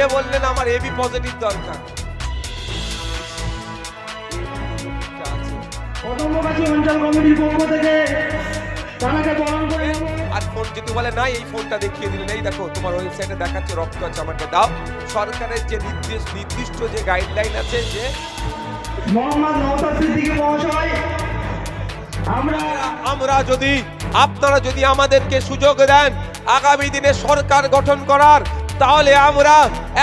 দিয়ে বললেন আমার এবি পজিটিভ দরকার। অঞ্চল কমিটির পক্ষ থেকে তাকে বরণ করে আর ফোন যদি বলে না, এই ফোনটা দেখিয়ে দিলেন, এই দেখো তোমার ওয়েবসাইটে দেখাচ্ছে রক্ত আছে, আমাকে দাও। সরকারের যে নির্দিষ্ট যে গাইডলাইন আছে যে মোহাম্মদ নওশাদ সিদ্দিকী মহাশয়, আমরা যদি আপনারা যদি আমাদেরকে সুযোগ দেন আগামী দিনে সরকার গঠন করার, তাহলে আমরা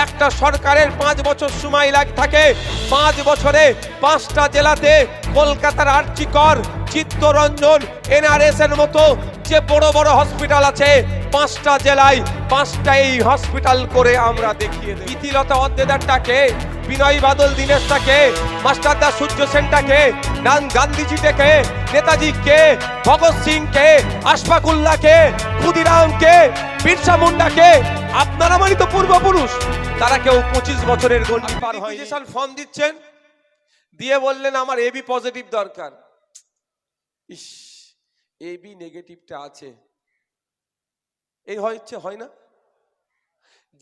একটা সরকারের 5 বছর সময় থাকে, 5 বছরে 5টা জেলাতে কলকাতার আর্চিকর, চিত্তরঞ্জন, এনআরএস এর মতো যে বড় বড় হসপিটাল আছে 5টা জেলায় 5টাই হসপিটাল করে আমরা দেখিয়ে দেব। ইতিলতা অদ্দেদারটাকে, বিনয় বাদল দীনেশটাকে, মাস্টারদা সূর্য সেনটাকে, গান্ধীজিটাকে, নেতাজিকে, ভগৎ সিংকে, আশফাকুল্লাহকে, ক্ষুদিরামকে, বিরসা মুন্ডাকে, আপনারা মানে তো পূর্বপুরুষ, তারা কেউ 25 বছরের গন্ডি পার হয়। ফর্ম দিচ্ছেন, দিয়ে বললেন আমার এবি পজিটিভ দরকার। ইস, এবি নেগেটিভটা আছে, এই হচ্ছে হয় না,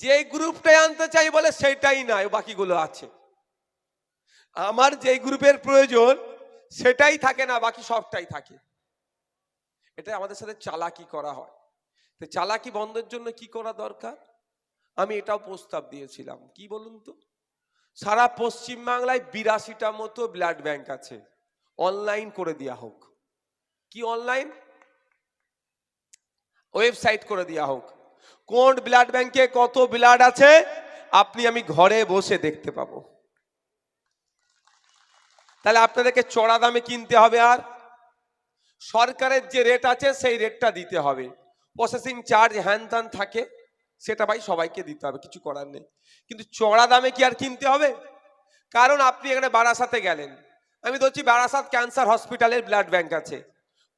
যে গ্রুপটাই আনতে চাই বলে সেটাই নাই, বাকিগুলো আছে। আমার যে গ্রুপের প্রয়োজন সেটাই থাকে না, বাকি সবটাই থাকে। এটা আমাদের সাথে চালাকি করা হয়। তো চালাকি বন্ধের জন্য কি করা দরকার? আমি এটাও প্রস্তাব দিয়েছিলাম, কি বলুন তো, সারা পশ্চিম বাংলায় 82টা মতো ব্লাড ব্যাংক আছে, অনলাইন করে দেওয়া হোক। কি অনলাইন? ওয়েবসাইট করে দেওয়া হোক। কোন ব্লাড ব্যাংকে কত ব্লাড আছে আপনি আমি ঘরে বসে দেখতে পাবো। তাহলে আপনাদেরকে চড়া দামে কিনতে হবে, আর সরকারের যে রেট আছে সেই রেটটা দিতে হবে। প্রসেসিং চার্জ হ্যান ত্যান থাকে, সেটা ভাই সবাইকে দিতে হবে, কিছু করার নেই। কিন্তু চড়া দামে কি আর কিনতে হবে? কারণ আপনি এখানে বারাসাতে গেলেন, আমি বলছি বারাসাত ক্যান্সার হসপিটালের ব্লাড ব্যাংক আছে,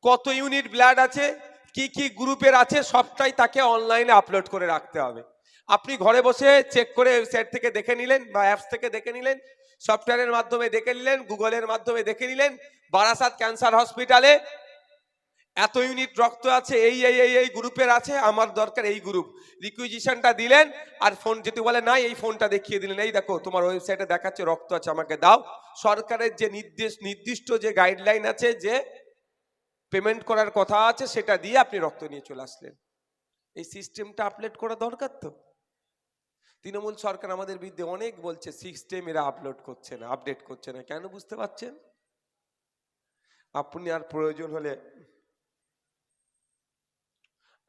কত ইউনিট ব্লাড আছে, কি কি গ্রুপের আছে, সবটাই তাকে অনলাইনে আপলোড করে রাখতে হবে। আপনি ঘরে বসে চেক করে ওয়েবসাইট থেকে দেখে নিলেন বা অ্যাপস থেকে দেখে নিলেন, সফটওয়্যারের মাধ্যমে দেখে নিলেন, গুগলের মাধ্যমে দেখে নিলেন বারাসাত ক্যান্সার হসপিটালে এত ইউনিট রক্ত আছে, এই এই এই এই গ্রুপের আছে, আমার দরকার এই গ্রুপ, রিকুইজিশনটা দিলেন। আর ফোন যদি বলে না, এই ফোনটা দেখিয়ে দিলেন, এই দেখো তোমার ওয়েবসাইটে দেখাচ্ছে রক্ত আছে, আমাকে দাও। সরকারের যে নির্দিষ্ট যে গাইডলাইন আছে, যে পেমেন্ট করার কথা আছে, সেটা দিয়ে আপনি রক্ত নিয়ে চলে আসলেন। এই সিস্টেমটা আপডেট করা দরকার। তো তৃণমূল সরকার আমাদের বিরুদ্ধে অনেক বলছে সিস্টেম এরা আপলোড করছে না, আপডেট করছে না, কেন বুঝতে পারছেন? আপনি আর প্রয়োজন হলে,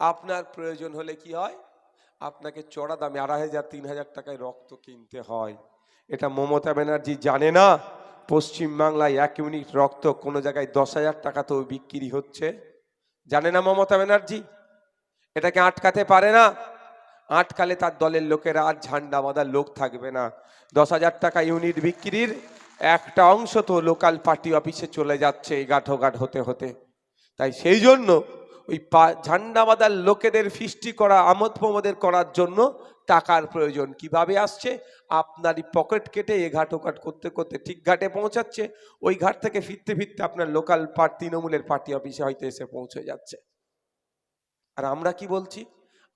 আপনার প্রয়োজন হলে কি হয়, আপনাকে চড়া দামে 2500-3000 টাকায় রক্ত কিনতে হয়। এটা মমতা ব্যানার্জি জানে না? পশ্চিম বাংলায় 1 ইউনিট রক্ত কোনো জায়গায় 10,000 টাকাতেও বিক্রি হচ্ছে, জানে না মমতা ব্যানার্জি? এটাকে আটকাতে পারে না। আটকালে তার দলের লোকেরা আর ঝান্ডা বাঁধার লোক থাকবে না। 10,000 টাকা ইউনিট বিক্রির একটা অংশ তো লোকাল পার্টি অফিসে চলে যাচ্ছে এই গাঁঠোগাঁঠ হতে হতে। তাই সেই জন্য ওই ঝান্ডা বাঁধার লোকেদের ফিস্টি করা, আমোদ প্রমোদের করার জন্য টাকার প্রয়োজন। কিভাবে আসছে? আপনারই পকেট কেটে এ ঘাট ও ঘাট করতে করতে ঠিক ঘাটে পৌঁছাচ্ছে, ওই ঘাট থেকে ফিরতে ফিরতে আপনার লোকাল তৃণমূলের পার্টি অফিসে হয়তো এসে পৌঁছে যাচ্ছে। আর আমরা কি বলছি?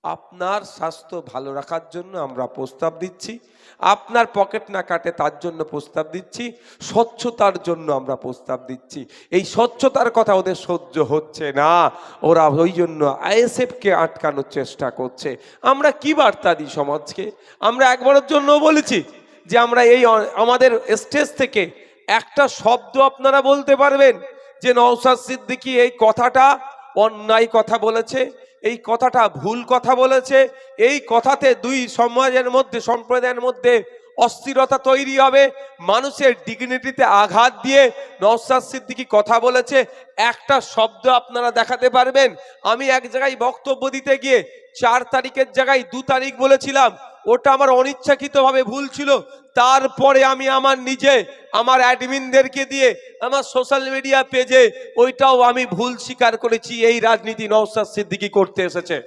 আপনার স্বাস্থ্য ভালো রাখার জন্য আমরা প্রস্তাব দিচ্ছি, আপনার পকেট না কাটে তার জন্য প্রস্তাব দিচ্ছি, স্বচ্ছতার জন্য আমরা প্রস্তাব দিচ্ছি। এই স্বচ্ছতার কথা ওদের সহ্য হচ্ছে না, ওরা ওই জন্য আইএসএফকে আটকানোর চেষ্টা করছে। আমরা কি বার্তা দিই সমাজকে? আমরা একবারের জন্য বলেছি যে আমরা এই আমাদের স্টেজ থেকে একটা শব্দ আপনারা বলতে পারবেন যে নওশাদ সিদ্দিকী এই কথাটা অন্যায় কথা বলেছে, এই কথাটা ভুল কথা বলেছে, এই কথাতে দুই সমাজের মধ্যে, সম্প্রদায়ের মধ্যে অস্থিরতা তৈরি হবে, মানুষের ডিগনিটিতে আঘাত দিয়ে নওশাদ সিদ্দিকী কথা বলেছে, একটা শব্দ আপনারা দেখাতে পারবেন? আমি এক জায়গায় বক্তব্য দিতে গিয়ে 4 তারিখের জায়গায় 2 তারিখ বলেছিলাম, ওটা আমার অনিচ্ছাকৃতভাবে ভুল ছিল। তারপরে আমি আমার নিজে আমার অ্যাডমিনদেরকে দিয়ে আমার সোশ্যাল মিডিয়া পেজে ওইটাও আমি ভুল স্বীকার করেছি। এই রাজনীতি নওশাদ সিদ্দিকী করতে এসেছে।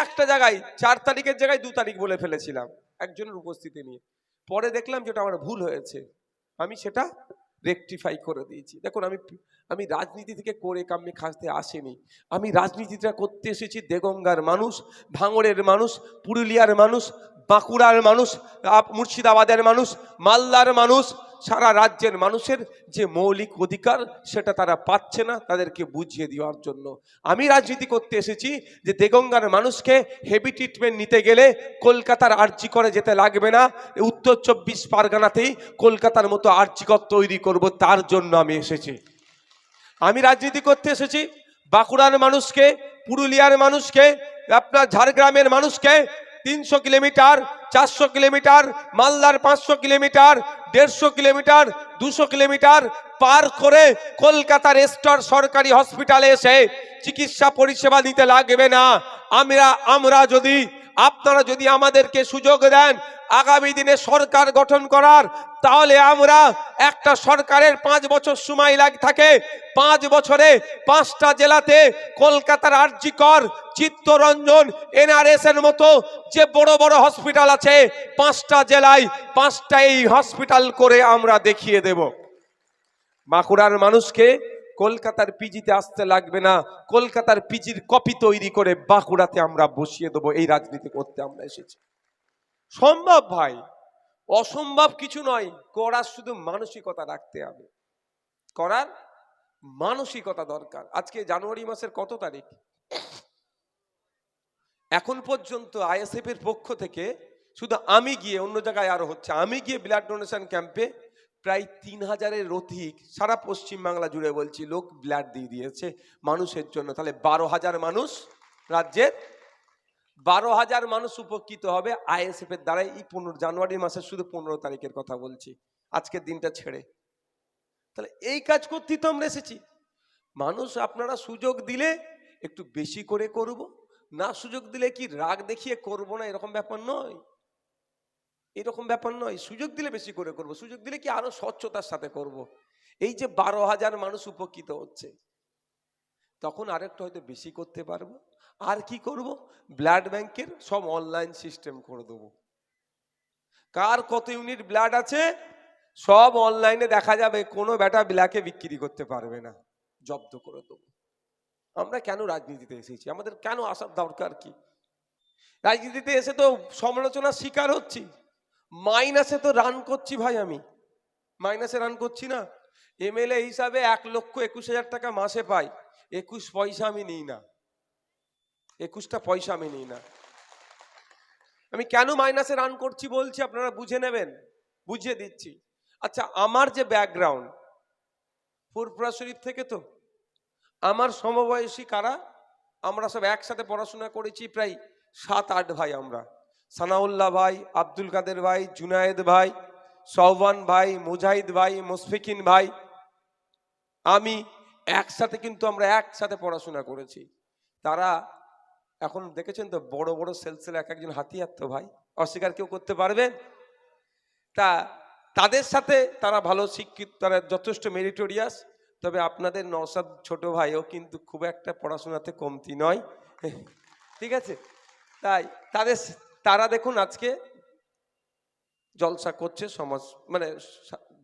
একটা জায়গায় 4 তারিখের জায়গায় 2 তারিখ বলে ফেলেছিলাম একজনের উপস্থিতি নিয়ে, পরে দেখলাম যেটা আমার ভুল হয়েছে, আমি সেটা রেকটিফাই করে দিয়েছি। দেখুন, আমি রাজনীতি থেকে করে কামে খাসতে আসিনি। আমি রাজনীতিটা করতে এসেছি দেগঙ্গার মানুষ, ভাঙড়ের মানুষ, পুরুলিয়ার মানুষ, বাঁকুড়ার মানুষ, মুর্শিদাবাদের মানুষ, মালদার মানুষ, সারা রাজ্যের মানুষের যে মৌলিক অধিকার সেটা তারা পাচ্ছে না, তাদেরকে বুঝিয়ে দেওয়ার জন্য আমি রাজনীতি করতে এসেছি। যে দেগঙ্গার মানুষকে হেভি ট্রিটমেন্ট নিতে গেলে কলকাতার আরজি করে যেতে লাগবে না, উত্তর 24 পরগনাতেই কলকাতার মতো আরজি কর তৈরি করব, তার জন্য আমি এসেছি। আমি রাজনীতি করতে এসেছি বাঁকুড়ার মানুষকে, পুরুলিয়ার মানুষকে, আপনার ঝাড়গ্রামের মানুষকে 300 কিলোমিটার, 400 কিলোমিটার, মালদার 500 কিলোমিটার, 150 কিলোমিটার, 200 কিলোমিটার পার করে কলকাতার স্টার সরকারি হসপিটালে এসে চিকিৎসা পরিষেবা দিতে লাগবে না। আপনারা যদি আমাদেরকে সুযোগ দেন আগামী দিনে সরকার গঠন করার, তাহলে আমরা একটা সরকারের 5 বছর সময় থাকে, 5 বছরে 5টা জেলাতে কলকাতার আরজি কর, চিত্তরঞ্জন, এনআরএস এর মতো যে বড় বড় হসপিটাল আছে 5টা জেলায় 5টা এই হসপিটাল করে আমরা দেখিয়ে দেব। বাঁকুড়ার মানুষকে কলকাতার পিজিতে আসতে লাগবে না, কলকাতার পিজির কপি তৈরি করে বাঁকুড়াতে আমরা বসিয়ে দেবো। এই রাজনীতি করতে আমরা এসেছি। সম্ভব ভাই, অসম্ভব কিছু নয়। করার শুধু মানসিকতা রাখতে হবে, করার মানসিকতা দরকার। আজকে জানুয়ারি মাসের কত তারিখ? এখন পর্যন্ত আইএসএফ এর পক্ষ থেকে শুধু আমি গিয়ে, অন্য জায়গায় আরো হচ্ছে, আমি গিয়ে ব্লাড ডোনেশন ক্যাম্পে প্রায় 3000-এর অধিক সারা পশ্চিমবাংলা জুড়ে বলছি লোক ব্লাড দিয়ে দিয়েছে মানুষের জন্য। তাহলে 12,000 মানুষ, রাজ্যের 12,000 মানুষ উপকৃত হবে আইএসএফ এর দ্বারা। এই 15 জানুয়ারি মাসের শুধু 15 তারিখের কথা বলছি, আজকের দিনটা ছেড়ে। তাহলে এই কাজ করতেই তো আমরা এসেছি। মানুষ আপনারা সুযোগ দিলে একটু বেশি করে করব, না সুযোগ দিলে কি রাগ দেখিয়ে করব না, এরকম ব্যাপার নয়। এরকম ব্যাপার নয়, সুযোগ দিলে বেশি করে করব, সুযোগ দিলে কি আরো স্বচ্ছতার সাথে করব। এই যে 12,000 মানুষ উপকৃত হচ্ছে, তখন আরেকটু হয়তো বেশি করতে পারবো। আর কি করব? ব্লাড ব্যাংকের সব অনলাইন সিস্টেম করে দেবো। কার কত ইউনিট ব্লাড আছে সব অনলাইনে দেখা যাবে, কোনো বেটা ব্ল্যাকে বিক্রি করতে পারবে না, জব্দ করে দেবো। আমরা কেন রাজনীতিতে এসেছি? আমাদের কেন আসার দরকার কি? রাজনীতিতে এসে তো সমালোচনার শিকার হচ্ছি, মাইনাসে তো রান করছি ভাই। আমি মাইনাসে রান করছি না। এমএলএ হিসাবে 1,21,000 টাকা মাসে পাই, 21 পয়সা আমি নিই না, 21টা পয়সা আমি নিই না। আমি কেন মাইনাসে রান করছি বলছি, আপনারা বুঝে নেবেন, বুঝিয়ে দিচ্ছি। আচ্ছা, আমার যে ব্যাকগ্রাউন্ড ফুরফুরা শরীফ থেকে, তো আমার সমবয়সী কারা? আমরা সব একসাথে পড়াশোনা করেছি, প্রায় 7-8 ভাই আমরা। সানাউল্লাহ ভাই, আব্দুল কাদের ভাই, জুনায়েদ ভাই, সওবান ভাই, মুজাহিদ ভাই, মুশফিকিন ভাই, আমি একসাথে, কিন্তু আমরা একসাথে পড়াশোনা করেছি। তারা এখন দেখেছেন তো বড় বড় সেলসেল, এক একজন হাতিয়ার তো ভাই, অস্বীকার কেউ করতে পারবেন? তাদের সাথে তারা ভালো শিক্ষিত, তারা যথেষ্ট মেরিটোরিয়াস। তবে আপনাদের নওশাদ ছোট ভাইও কিন্তু খুব একটা পড়াশোনাতে কমতি নয়, ঠিক আছে? তাই তারা দেখুন আজকে জলসা করছে, সমাজ মানে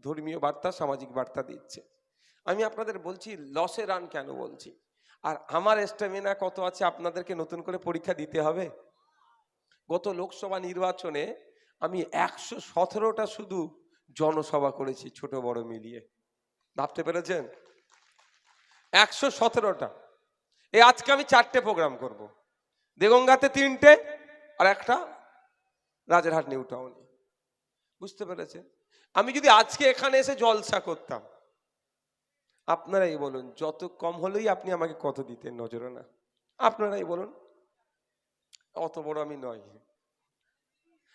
ধর্মীয় বার্তা, সামাজিক বার্তা দিচ্ছে। আমি আপনাদের বলছি লসে রান কেন বলছি, আর আমার স্ট্যামিনা কত আছে আপনাদেরকে নতুন করে পরীক্ষা দিতে হবে। গত লোকসভা নির্বাচনে আমি 117টা শুধু জনসভা করেছি, ছোট বড় মিলিয়ে। ভাবতে পেরেছেন? 117টা। এই আজকে আমি 4টে প্রোগ্রাম করব, দেগঙ্গাতে 3টে আর একটা রাজারহাট নিউ টাউনে। বুঝতে পেরেছেন? আমি যদি আজকে এখানে এসে জলসা করতাম, আপনারাই বলুন যত কম হলেই আপনি আমাকে কত দিতেন নজরে না? আপনারাই বলুন, অত বড় আমি নয়।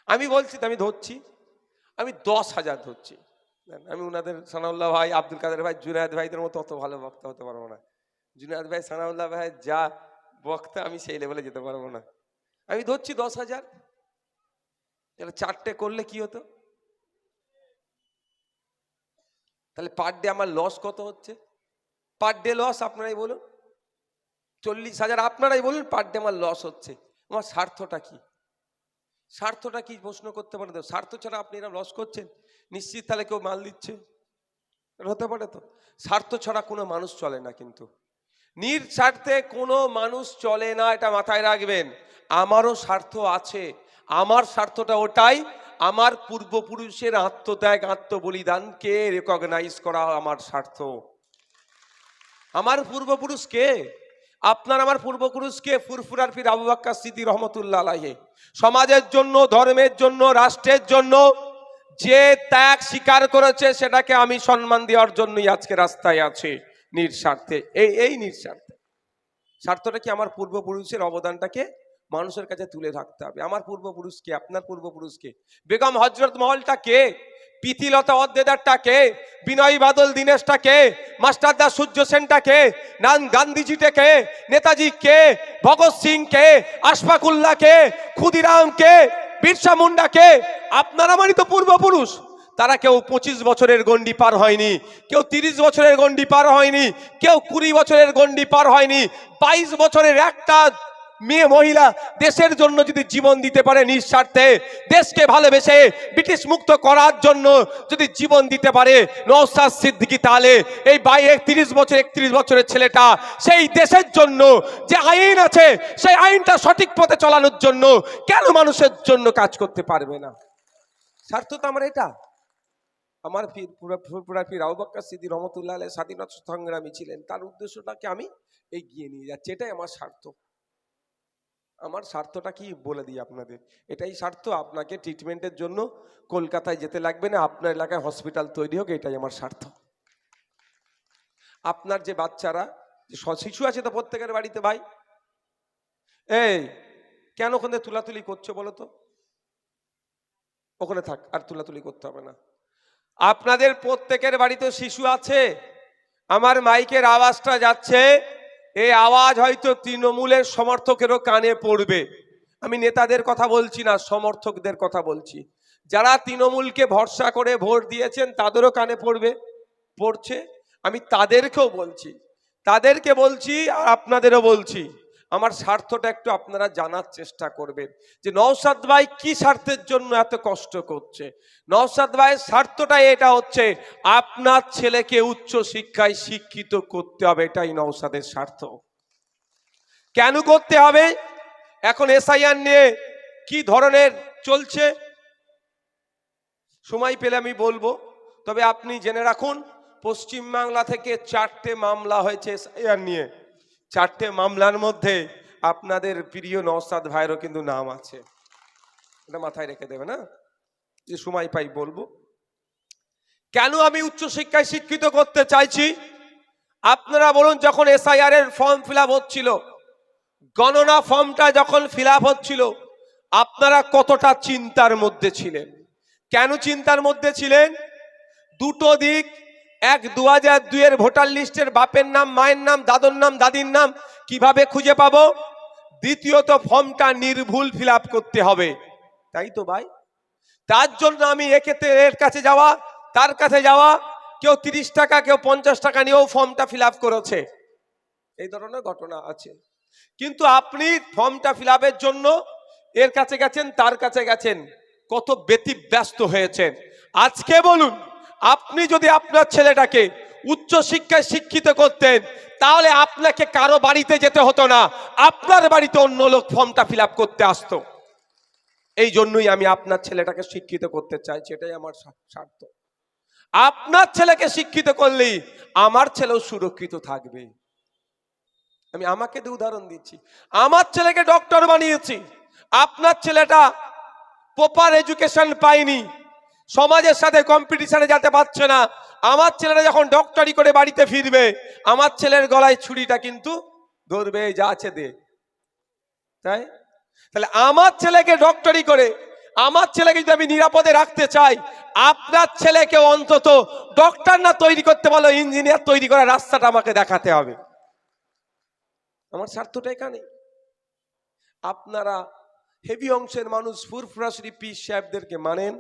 আমি বলছি, আমি ধরছি, আমি 10,000 ধরছি। আমি উনাদের সানাউল্লাহ ভাই, আব্দুল কাদের ভাই, জুনায়েদ ভাইদের মতো অত ভালো বক্তা হতে পারবো না। জুনায়েদ ভাই, সানাউল্লাহ ভাই যা বক্তা, আমি সেই লেভেলে যেতে পারবো না। আমি ধরছি 10,000। তাহলে 4টে করলে কি হতো? তাহলে পার ডে আমার লস কত হচ্ছে? পার ডে লস আপনারাই বলুন। 40,000 আপনারাই বলুন পার ডে আমার লস হচ্ছে। আমার স্বার্থটা কি? স্বার্থটা কি প্রশ্ন করতে পারেন? স্বার্থ ছাড়া আপনি এরকম লস করছেন, নিশ্চিত তাহলে কেউ মাল দিচ্ছে। হতে পারে তো। স্বার্থ ছাড়া কোনো মানুষ চলে না, কিন্তু নিঃস্বার্থে কোনো মানুষ চলে না, এটা মাথায় রাখবেন। আমারও স্বার্থ আছে, আমার স্বার্থটা ওটাই, আমার পূর্বপুরুষের আত্মত্যাগ আত্মবলিদানকে রেকগনাইজ করা আমার স্বার্থ। আমার পূর্বপুরুষ কে? আপনার আমার পূর্বপুরুষ কে? ফুরফুরার পীর আবু বকর সিদ্দিক রহমতুল্লাহ আলাইহি সমাজের জন্য, ধর্মের জন্য, রাষ্ট্রের জন্য যে ত্যাগ স্বীকার করেছে, সেটাকে আমি সম্মান দেওয়ার জন্যই আজকে রাস্তায় আছি, নিঃস্বার্থে। এই নিঃস্বার্থে। স্বার্থটা কি? আমার পূর্বপুরুষের অবদানটাকে মানুষের কাছে তুলে রাখতে হবে। আমার পূর্বপুরুষকে, আপনার পূর্বপুরুষকে, বেগম হজরত মহলটা কে, প্রীতিলতা ওয়াদ্দেদারটা কে, বিনয় বাদল দীনেশটা কে, মাস্টারদা সূর্য সেনটা কে, গান্ধীজিটা কে, নেতাজি কে, ভগৎ সিং কে, আশফাকুল্লাহ কে, ক্ষুদিরাম কে, বিরসা মুন্ডা কে? আপনার আমারই তো পূর্বপুরুষ। তারা কেউ 25 বছরের গন্ডি পার হয়নি, কেউ 30 বছরের গন্ডি পার হয়নি, কেউ 20 বছরের গন্ডি পার হয়নি। 22 বছরের একটা মেয়ে মহিলা দেশের জন্য যদি জীবন দিতে পারে নিঃস্বার্থে, দেশকে ভালোবেসে ব্রিটিশ মুক্ত করার জন্য যদি জীবন দিতে পারে নওশাদ সিদ্দিকী, তাহলে এই 31 বছর 31 বছরের ছেলেটা সেই দেশের জন্য যে আইন আছে, সেই আইনটা সঠিক পথে চালানোর জন্য কেন মানুষের জন্য কাজ করতে পারবে না? স্বার্থ তো আমার এটা। আমার পীর আবু বকর সিদ্দিক রহমতুল্লাহ আলাইহি স্বাধীনতা সংগ্রামী ছিলেন, তার উদ্দেশ্যটাকে আমি এগিয়ে নিয়ে যাচ্ছি, এটাই আমার স্বার্থ। আমার স্বার্থটা কি বলে দিই আপনাদের, এটাই স্বার্থ। আপনাকে ট্রিটমেন্টের জন্য কলকাতায় যেতে লাগবে না, আপনার এলাকায় হসপিটাল তৈরি হোক, এটাই আমার স্বার্থ। আপনার যে বাচ্চারা, যে শিশু আছে তো প্রত্যেকের বাড়িতে, ভাই এই কেন ওখানে তুলাতুলি করছো বলো তো? ওখানে থাক, আর তুলাতুলি করতে হবে না। আপনাদের প্রত্যেকের বাড়িতে শিশু আছে। আমার মাইকের আওয়াজটা যাচ্ছে, এই আওয়াজ হয়তো তৃণমূলের সমর্থকেরও কানে পড়বে। আমি নেতাদের কথা বলছি না, সমর্থকদের কথা বলছি। যারা তৃণমূলকে ভরসা করে ভোট দিয়েছেন তাদেরও কানে পড়ছে। আমি তাদেরকেও বলছি, তাদেরকে বলছি, আর আপনাদেরও বলছি, আমার স্বার্থটা একটু আপনারা জানার চেষ্টা করবেন যে নওশাদ ভাই কি স্বার্থের জন্য এত কষ্ট করছে। নওশাদ ভাইয়ের স্বার্থটা এটা হচ্ছে, আপনার ছেলেকে উচ্চ শিক্ষায় শিক্ষিত করতে হবে, এটাই নওশাদের স্বার্থ। কেন করতে হবে? এখন এসআইআর নিয়ে কি ধরনের চলছে, সময় পেলে আমি বলবো, তবে আপনি জেনে রাখুন, পশ্চিমবাংলা থেকে 4টে মামলা হয়েছে এসআইআর নিয়ে। 4টে মামলার মধ্যে আপনাদের প্রিয় নওশাদ ভাইয়েরও কিন্তু নাম আছে, এটা মাথায় রেখে দেবে না, যে সময় পাই বলবো। কেন আমি উচ্চশিক্ষায় শিক্ষিত করতে চাইছি আপনারা বলুন। যখন এসআইআর এর ফর্ম ফিল আপ হচ্ছিল, গণনা ফর্মটা যখন ফিল আপ হচ্ছিল, আপনারা কতটা চিন্তার মধ্যে ছিলেন? কেন চিন্তার মধ্যে ছিলেন? দুটো দিক, এক 2002 এর ভোটার লিস্টের বাপের নাম, মায়ের নাম, দাদুর নাম, দাদির নাম কিভাবে খুঁজে পাবো, দ্বিতীয়ত ফর্মটা নির্ভুল ফিল আপ করতে হবে, তাই তো ভাই? তার জন্য আমি এর কাছে যাওয়া, তার কাছে যাওয়া, কেউ 30 টাকা, কেউ 50 টাকা নিয়েও ফর্মটা ফিল আপ করেছে, এই ধরনের ঘটনা আছে। কিন্তু আপনি ফর্মটা ফিল আপের জন্য এর কাছে গেছেন, তার কাছে গেছেন, কত ব্যতিব্যস্ত হয়েছেন। আজকে বলুন, আপনি যদি আপনার ছেলেটাকে উচ্চ শিক্ষায় শিক্ষিত করতেন, তাহলে আপনাকে কারো বাড়িতে যেতে হতো না, আপনার বাড়িতে অন্য লোক ফর্মটা ফিল আপ করতে আসতো। এই জন্যই আমি আপনার ছেলেটাকে শিক্ষিত করতে চাইছি, এটাই আমার স্বার্থ। আপনার ছেলেকে শিক্ষিত করলেই আমার ছেলেও সুরক্ষিত থাকবে। আমি আমাকে দিয়ে উদাহরণ দিচ্ছি, আমার ছেলেকে ডক্টর বানিয়েছি, আপনার ছেলেটা প্রপার এডুকেশন পায়নি, সমাজের সাথে কম্পিটিশনে যেতে পারছে না। আমার ছেলেটা যখন ডক্টরি করে বাড়িতে ফিরবে, আমার ছেলের গলায় ছুরিটা কিন্তু ধরবে, যা আছে দে, তাই? তাহলে আমার ছেলেকে ডক্টরি করে, আমার ছেলেকে যদি আমি নিরাপদে রাখতে চাই, আপনার ছেলেকে অন্তত ডক্টর না তৈরি করতে পারলো, ইঞ্জিনিয়ার তৈরি করার রাস্তাটা আমাকে দেখাতে হবে। আমার স্বার্থটা এখানে। আপনারা হেভি অংশের মানুষ ফুরফুরা শরীফ পীর সাহেবদেরকে মানেন,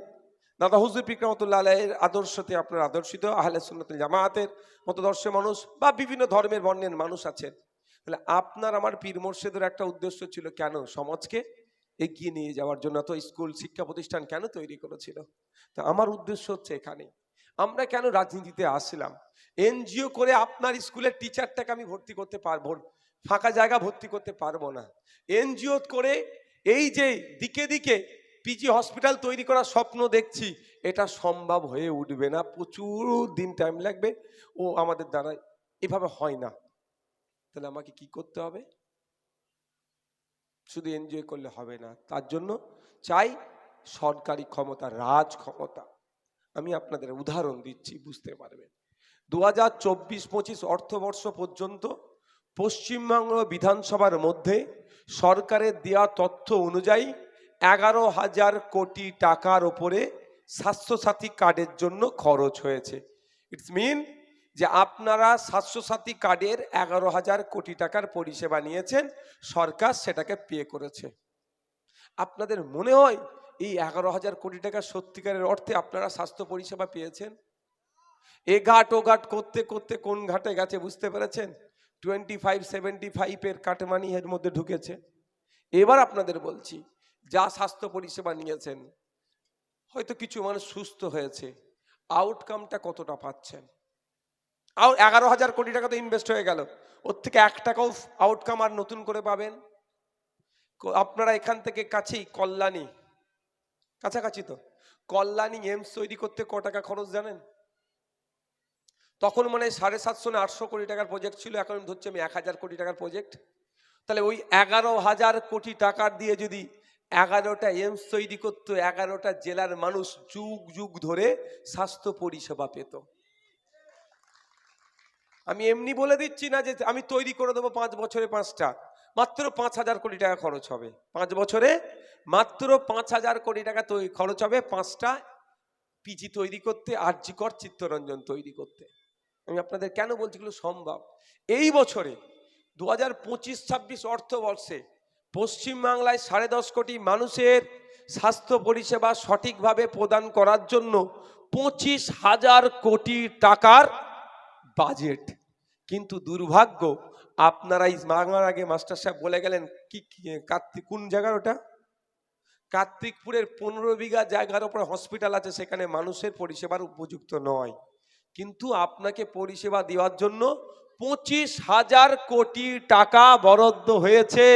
দাদা হুজুর পীর রহমাতুল্লাহ আলাইহির আদর্শতে আপনারা আদর্শিত, আহলে সুন্নাতুল জামাতের মতদর্শ মানুষ বা বিভিন্ন ধর্মের বর্ণের মানুষ আছেন। তাহলে আপনার আমার পীর মোর্শেদের একটা উদ্দেশ্য ছিল, কেন সমাজকে এগিয়ে নিয়ে যাওয়ার জন্য তো স্কুল শিক্ষা প্রতিষ্ঠান কেন তৈরি করেছিল? তা আমার উদ্দেশ্য হচ্ছে এখানে, আমরা কেন রাজনীতিতে আসলাম? এনজিও করে আপনার স্কুলের টিচারটাকে আমি ভর্তি করতে পারবো, ফাঁকা জায়গা ভর্তি করতে পারবো না। এনজিও করে এই যে দিকে দিকে পিজি হসপিটাল তৈরি করার স্বপ্ন দেখছি, এটা সম্ভব হয়ে উঠবে না, প্রচুর দিন টাইম লাগবে, ও আমাদের দ্বারা এভাবে হয় না। তাহলে আমাকে কি করতে হবে? শুধু এনজয় করলে হবে না, তার জন্য চাই সরকারি ক্ষমতা, রাজ ক্ষমতা। আমি আপনাদের উদাহরণ দিচ্ছি, বুঝতে পারবেন। 2024-25 অর্থবর্ষ পর্যন্ত পশ্চিমবঙ্গ বিধানসভার মধ্যে সরকারের দেওয়া তথ্য অনুযায়ী 11,000 কোটি টাকার ওপরে স্বাস্থ্যসাথী কার্ডের জন্য খরচ হয়েছে। ইটস মিন যে আপনারা স্বাস্থ্যসাথী কার্ডের 11,000 কোটি টাকার পরিষেবা নিয়েছেন, সরকার সেটাকে পে করেছে। আপনাদের মনে হয় এই 11,000 কোটি টাকা সত্যিকারের অর্থে আপনারা স্বাস্থ্য পরিষেবা পেয়েছেন? এ ঘাট ও ঘাট করতে করতে কোন ঘাটে গেছে বুঝতে পেরেছেন? 25-75 কাটমানি এর মধ্যে ঢুকেছে। এবার আপনাদের বলছি, যা স্বাস্থ্য পরিষেবা নিয়েছেন, হয়তো কিছু মানুষ সুস্থ হয়েছে, আউটকামটা কতটা পাচ্ছেন? 11,000 কোটি টাকা তো ইনভেস্ট হয়ে গেল, ওর থেকে 1 টাকাও আউটকাম আর নতুন করে পাবেন? আপনারা এখান থেকে কাছেই কল্যাণী, কাছাকাছি তো, কল্যাণী এমস তৈরি করতে ক টাকা খরচ জানেন? তখন মানে 750 না 800 কোটি টাকার প্রজেক্ট ছিল, এখন ধরছি আমি 1,000 কোটি টাকার প্রজেক্ট। তাহলে ওই 11,000 কোটি টাকার দিয়ে যদি 11টা এমস তৈরি করতো, 11টা জেলার মানুষ যুগ যুগ ধরে স্বাস্থ্য পরিষেবা পেত। আমি এমনি বলে দিচ্ছি না যে আমি তৈরি করে দেবো 5 বছরে 5টা, মাত্র 5,000 কোটি টাকা খরচ হবে 5 বছরে, মাত্র 5,000 কোটি টাকা খরচ হবে 5টা পিজি তৈরি করতে, আরজি কর, চিত্তরঞ্জন তৈরি করতে। আমি আপনাদের কেন বলছি এগুলো সম্ভব? এই বছরে 2025-26 অর্থবর্ষে পশ্চিমবাংলায় 10.5 কোটি মানুষের স্বাস্থ্য পরিষেবা সঠিকভাবে প্রদান করার জন্য 25,000 কোটি টাকার বাজেট। কিন্তু দুর্ভাগ্য, আপনারা বাংলার আগে মাস্টার সাহেব বলে গেলেন কি কার্তিক, কোন জায়গার ওটা, কার্তিকপুরের 15 বিঘা জায়গার উপর হসপিটাল আছে, সেখানে মানুষের পরিষেবার উপযুক্ত নয়। কিন্তু আপনাকে পরিষেবা দেওয়ার জন্য 25,000 কোটি টাকা বরাদ্দ হয়েছে।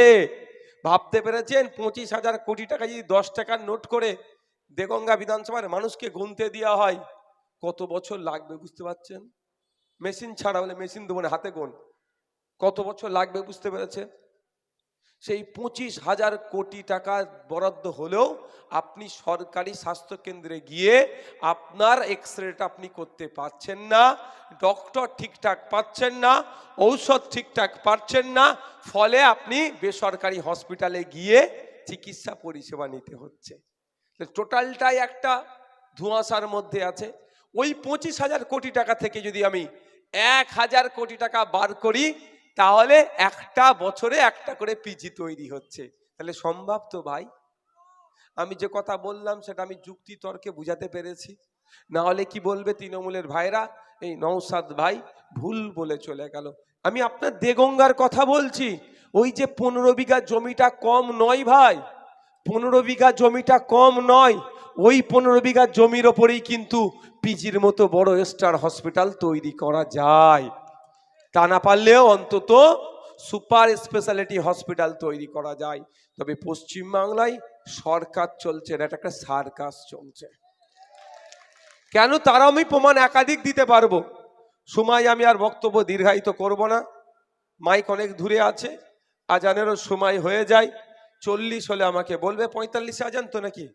ভাবতে পেরেছেন? 25,000 কোটি টাকা যদি 10 টাকার নোট করে দেগঙ্গা বিধানসভার মানুষকে গুনতে দেওয়া হয়, কত বছর লাগবে বুঝতে পারছেন? মেশিন ছাড়া, বলে মেশিন দেবো না, হাতে গোন, কত বছর লাগবে বুঝতে পেরেছেন? সেই 25,000 কোটি টাকা বরাদ্দ হলেও আপনি সরকারি স্বাস্থ্য কেন্দ্রে গিয়ে আপনার এক্সরেটা আপনি করতে পারছেন না, ডক্টর ঠিকঠাক পাচ্ছেন না, ঔষধ ঠিকঠাক পাচ্ছেন না, ফলে আপনি বেসরকারি হসপিটালে গিয়ে চিকিৎসা পরিষেবা নিতে হচ্ছে। টোটালটাই একটা ধোঁয়াশার মধ্যে আছে। ওই 25,000 কোটি টাকা থেকে যদি আমি 1,000 কোটি টাকা বার করি, তাহলে একটা বছরে একটা করে পিজি তৈরি হচ্ছে। তাহলে সম্ভব তো ভাই? আমি যে কথা বললাম সেটা আমি যুক্তি তর্কে বুঝাতে পেরেছি? না হলে কি বলবে তৃণমূলের ভাইরা, এই নওশাদ ভাই ভুল বলে চলে গেল। আমি আপনার দেগঙ্গার কথা বলছি। ওই যে 15 বিঘা জমিটা কম নয় ভাই, 15 বিঘা জমিটা কম নয়। ওই 15 বিঘা জমির ওপরেই কিন্তু পিজির মতো বড় স্টার হসপিটাল তৈরি করা যায়। তা না পারলেও অন্তত সুপার স্পেশালিটি হসপিটাল তৈরি করা যায়। তবে পশ্চিমবাংলায় সরকার চলছে, এটা একটা সার্কাস চলছে। কেন? তারা আমি প্রমাণ একাধিক দিতে পারবো। সময় আমি আর বক্তব্য দীর্ঘায়িত করব না, মাইক অনেক দূরে আছে, আজানেরও সময় হয়ে যায়। 40 হলে আমাকে বলবে, 45 আজান তো নাকি?